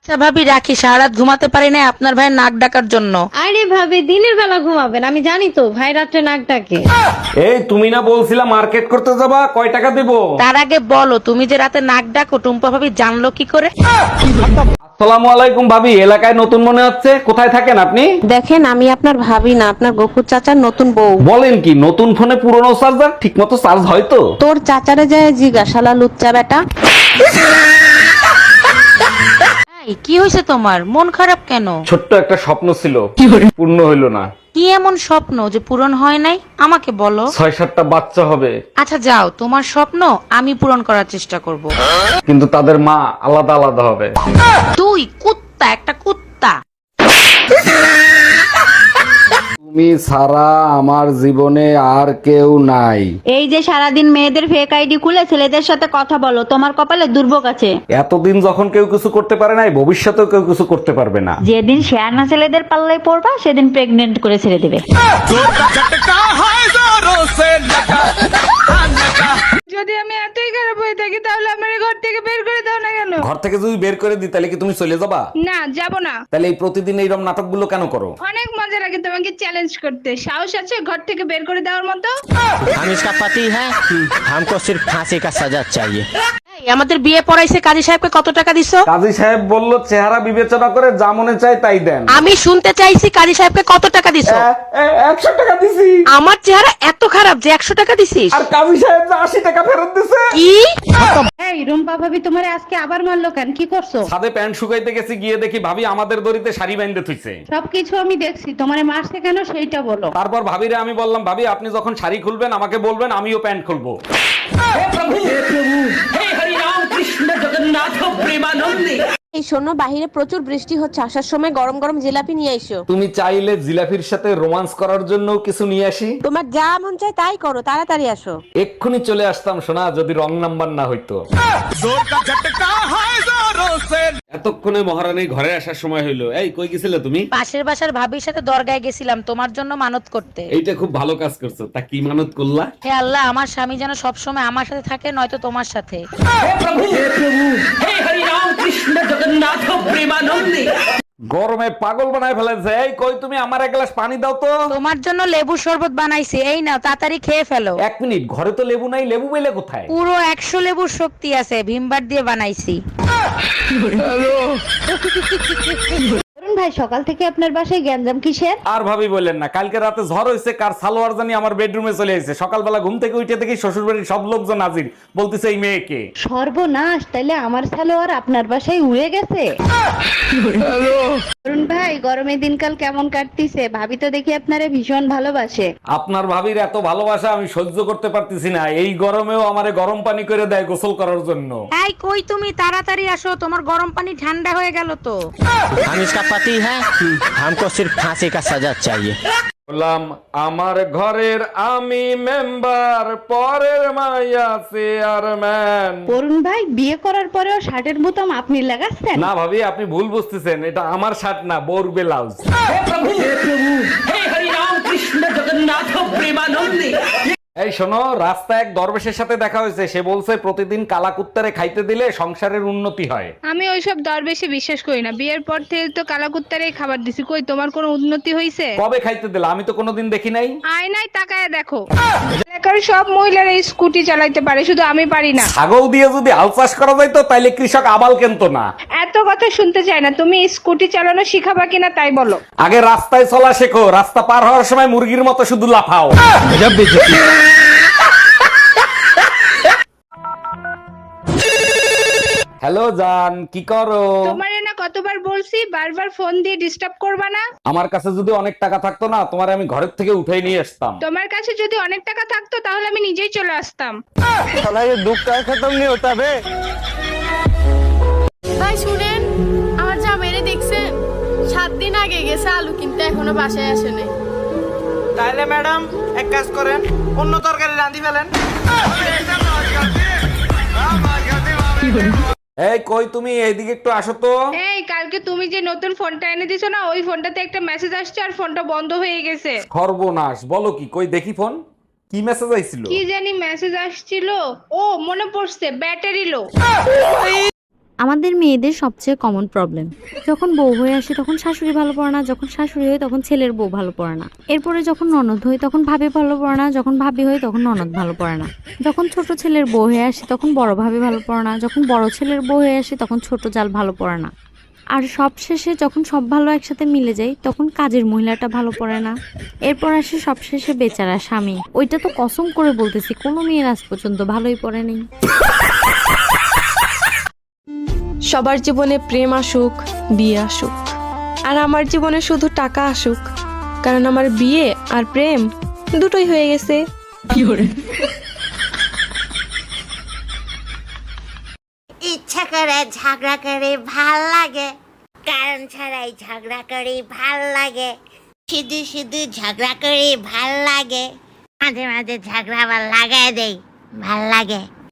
আচ্ছা ভাবি রাখি, সারা রাত ঘুমাতে পারি না আপনার ভাইয়ের নাক ডাকার জন্য। আরে ভাবি দিনের বেলা ঘুমাবেন, আমি জানি তো ভাই রাত্রে নাক ডাকে। এই তুমি না বলছিলা মার্কেট করতে যাবা, কয় টাকা দেবো? তার আগে বলো, তুমি যে রাতে নাক ডাকো টুম্পা ভাবি জানলো কি করে? আসসালামু আলাইকুম ভাবি, এলাকায় নতুন মনে হচ্ছে, কোথায় থাকেন আপনি? দেখেন আমি আপনার ভাবি না, আপনার গফুর চাচার নতুন বউ। বলেন কি, নতুন ফোনে পুরনো চার্জার ঠিক মতো চার্জ হয় তো? তোর চাচারে যায় জিজ্ঞাসালা লুচ্চা বেটা। এই, কি হয়েছে তোমার? মন খারাপ কেন? ছোট্ট একটা স্বপ্ন ছিল, পূর্ণ হইল না। কি এমন স্বপ্ন যে পূরণ হয় নাই? আমাকে বলো। 6-7টা বাচ্চা হবে, আচ্ছা যাও, তোমার স্বপ্ন আমি পূরণ করার চেষ্টা করব। কিন্তু তাদের মা আলাদা আলাদা হবে। তুই কুত্তা, একটা কুত্তা। তুমি ছাড়া আমার জীবনে আর কেউ নাই। এই যে সারাদিন মেয়েদের ফেক আইডি খুলে ছেলেদের সাথে কথা বলো, তোমার কপালে দুর্ভোগ আছে। এতদিন যখন কেউ কিছু করতে পারে নাই, ভবিষ্যতেও কেউ কিছু করতে পারবে না। যেদিন শেয়ানা ছেলেদের পাল্লায় পড়বা সেদিন প্রেগনেন্ট করে ছেড়ে দেবে। যদি আমি এতই খারাপ হয়ে থাকি তাহলে আমার ঘর থেকে বের করে দাও না কেন? ঘর থেকে যদি বের করে দিই তাহলে কি তুমি চলে যাবা? না, যাব না। তাহলে এই প্রতিদিন এইরকম নাটকগুলো কেন করো? অনেক মজা লাগে তোমাকে চ্যালেঞ্জ করতে। সাহস আছে ঘর থেকে বের করে দেওয়ার মতো? हम इसका पति है, हमको सिर्फ फांसी का सजा चाहिए। এই, আমাদের বিয়ে পড়াইছে কাজী সাহেবকে কত টাকা দিছো? কাজী সাহেব বলল চেহারা বিবেচনা করে যা মনে চায় তাই দেন। আমি শুনতে চাইছি কাজী সাহেবকে কত টাকা দিছো? 100 টাকা দিছি। আমার চেহারা এত খারাপ যে 100 টাকা দিছিস? আর কাজী সাহেব যে 80 টাকা ফেরত দিছে। কি? এই রুম্পা ভাবি তোমারে আজকে আবার মারলো কেন? কি করছো? ছাদে প্যান্ট শুকাইতে গেছি, গিয়ে দেখি ভাবি আমাদের দড়িতে শাড়ি বাইন্ধে থুইছে। সবকিছু আমি দেখছি, তোমারে মারছে কেন সেইটা বলো। তারপর ভাবিরে আমি বললাম, ভাবি আপনি যখন শাড়ি খুলবেন আমাকে বলবেন, আমিও প্যান্ট খুলবো। এই শোনো, বাহিরে প্রচুর বৃষ্টি হচ্ছে, আসার সময় গরম গরম জিলাপি নিয়ে এসো। তুমি চাইলে জিলাফির সাথে রোমান্স করার জন্য কিছু নিয়ে আসি। তোমার যা মন চায় তাই করো, তাড়াতাড়ি আসো। এক্ষুনি চলে আসতাম সোনা, যদি রং নাম্বার না হইতো। এতক্ষণে মহারানী ঘরে আসার সময় হইলো। এই কই গেছিলে তুমি? পাশের বাসার ভাবির সাথে দরগায় গেছিলাম তোমার জন্য মানত করতে। এইটা খুব ভালো কাজ করছো। তা কি মানত করলা? হে আল্লাহ, আমার স্বামী যেন সব সময় আমার সাথে থাকে, নয়তো তোমার সাথে। গরমে পাগল বানায় ফেলেছে। এই কই তুমি, আমার এক গ্লাস পানি দাও তো। তোমার জন্য লেবু শরবত বানাইছি, এই নাও তাড়াতাড়ি খেয়ে ফেলো। 1 মিনিট, ঘরে তো লেবু নাই, লেবু পেলে কোথায়? পুরো 100 লেবুর শক্তি আছে, ভিমবার দিয়ে বানাইছি। অরুণ ভাই, সকাল থেকে আপনার বাসায় গ্যাঞ্জাম কিসের? আর ভাবি বললেন না, কালকে রাতে ঝড় হয়েছে, কার সালোয়ার জানি আমার বেডরুমে চলে এসেছে। সকালবেলা ঘুম থেকে উঠে দেখি শ্বশুর বাড়ির সব লোকজন হাজির, বলতেছে এই মেয়েকে। সর্বনাশ, তাইলে আমার সালোয়ার আপনার বাসায় উড়ে গেছে। অরুণ ভাই, গরমের দিনকাল কেমন কাটতিছে? ভাবি তো দেখি আপনারে ভীষণ ভালোবাসে। আপনার ভাবির এত ভালোবাসা আমি সহ্য করতে পারতেছি না। এই গরমেও আমারে গরম পানি করে দেয় গোসল করার জন্য। এই কই তুমি, তাড়াতাড়ি আসো, তোমার গরম পানি ঠান্ডা হয়ে গেল তো। हम इसका पति है, हमको सिर्फ फांसी का सजा चाहिए। বললাম আমার ঘরের আমি মেম্বার, পরের মাইয়া চেয়ারম্যান। অরুণ ভাই, বিয়ে করার পরেও শার্টের বোতাম আপনি লাগাচ্ছেন? না ভাবি, আপনি ভুল বুঝতেছেন, এটা আমার শার্ট না, বোর ব্লাউজ। এই শোনো, রাস্তায় এক দরবেশের সাথে দেখা হয়েছে। সে বলছে প্রতিদিন কালা কুত্তারে খাইতে দিলে সংসারের উন্নতি হয়। আমি ওইসব দরবেশে বিশ্বাস করি না। বিয়ের পর থেকে তো কালাকুত্তারে খাবার দিছি, কই তোমার কোনো উন্নতি হইছে? কবে খাইতে দিলে? আমি তো কোনোদিন দেখি নাই। আয়নায় তাকায় দেখো, এলাকার সব মহিলারা স্কুটি চালাইতে পারে, শুধু আমি পারি না। ছাগল দিয়ে যদি আল চাষ করা যাইতো তাইলে কৃষক আবাল কেনতো না। এত কথা শুনতে চাই না, তুমি স্কুটি চালানো শিখাবা কিনা তাই বলো। আগে রাস্তায় চলা শেখো, রাস্তা পার হওয়ার সময় মুরগির মতো শুধু লাফাও। হ্যালো জান, কি করো? তোমারে না কতবার বলছি বারবার ফোন দিয়ে ডিস্টার্ব করবা না। আমার কাছে যদি অনেক টাকা থাকতো না, তোমার আমি ঘরের থেকে উঠাই নিয়ে আসতাম। তোমার কাছে যদি অনেক টাকা থাকতো তাহলে আমি নিজেই চলে আসতাম। ভাই শুনেন, আমার জামাইরে দেখছেন? 7 দিন আগে গেছে আলু কিনতে, এখনো বাসায় আসে নাই। তাইলে ম্যাডাম এক কাজ করেন, অন্য তরকারি রাঁধি ফেলেন। এই কই তুমি, এইদিকে একটু আসো তো। এই কালকে তুমি যে নতুন ফোনটা এনে দিছো না, ওই ফোনটাতে একটা মেসেজ আসছে আর ফোনটা বন্ধ হয়ে গেছে। সর্বনাশ, বলো কি? কই দেখি ফোন। কি মেসেজ আইছিল? কি জানি মেসেজ আসছিল। ও মনে পড়ছে, ব্যাটারি লো। আমাদের মেয়েদের সবচেয়ে কমন প্রবলেম, যখন বউ হয়ে আসে তখন শাশুড়ি ভালো পড়ে না, যখন শাশুড়ি হয় তখন ছেলের বউ ভালো পড়ে না, এরপরে যখন ননদ হয় তখন ভাবি ভালো পড়ে না, যখন ভাবি হয় তখন ননদ ভালো পড়ে না, যখন ছোট ছেলের বউ হয়ে আসে তখন বড় ভাবি ভালো পড়ে না, যখন বড় ছেলের বউ হয়ে আসে তখন ছোট জাল ভালো পড়ে না, আর সব শেষে যখন সব ভালো একসাথে মিলে যায় তখন কাজের মহিলাটা ভালো পড়ে না। এরপর আসে সবশেষে বেচারা স্বামী, ওইটা তো কসম করে বলতেছি কোনো মেয়ের আজ পর্যন্ত ভালোই পড়ে নেই। সবার জীবনে প্রেম আসুক, বিয়ে আসুক, আর আমার জীবনে শুধু টাকা আসুক, কারণ আমার বিয়ে আর প্রেম দুটোই হয়ে গেছে। ইচ্ছা করে ঝগড়া করে ভাল লাগে, কারণ ছাড়াই ঝগড়া করে ভাল লাগে, শুধু শুধু ঝগড়া করে ভাল লাগে, মাঝে মাঝে ঝগড়া আবার লাগাই দেই, ভাল লাগে।